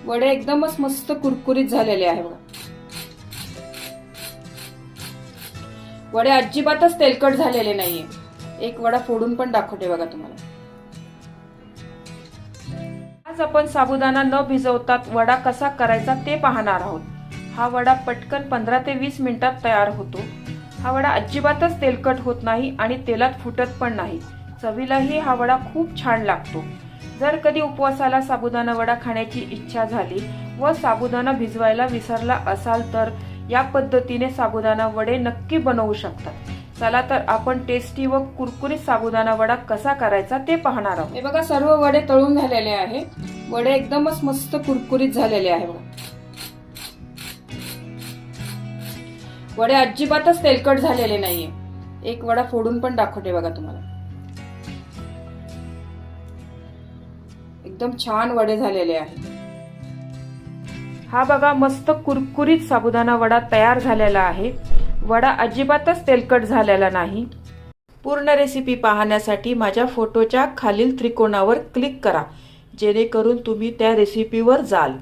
वडे एकदमच मस्त कुरकुरीत झालेले आहे बघा. वडे अजिबातच तेलकट झालेले नाहीये. एक वडा फोडून पण दाखवते बघा तुम्हाला. आज आपण साबुदाणा न भिजवता वडा कसा करायचा ते पाहणार आहोत. हा वडा पटकन 15 ते 20 मिनिटात तयार होतो. हा वडा अजिबातच तेलकट होत नाही आणि तेलात फुटत पण नाही. चवीलाही हा वडा खूप छान लागतो. जर कधी उपवासाला साबुदाणा वडा खाण्याची इच्छा झाली व साबुदाणा भिजवायला विसरला असाल तर या पद्धतीने साबुदाणा वडे नक्की बनवू शकता. चला तर आपण टेस्टी व कुरकुरीत साबुदाणा वडा कसा करायचा ते पाहणार आहोत. हे बघा, सर्व वडे तळून झालेले आहे. वडे एकदमच मस्त कुरकुरीत झालेले आहे बघा. वडे अजिबातच तेलकट झालेले नाहीये. एक वडा फोडून पण दाखवते बघा तुम्हाला. एकदम छान वडे झालेले आहेत. हा बघा, मस्त कुरकुरीत साबुदाणा वडा तयार झालेला आहे. वडा अजिबातच तेलकट झालेला नाही. पूर्ण रेसिपी पाहण्यासाठी माझ्या फोटोच्या खालील त्रिकोणावर क्लिक करा, जेणेकरून तुम्ही त्या रेसिपीवर जाल.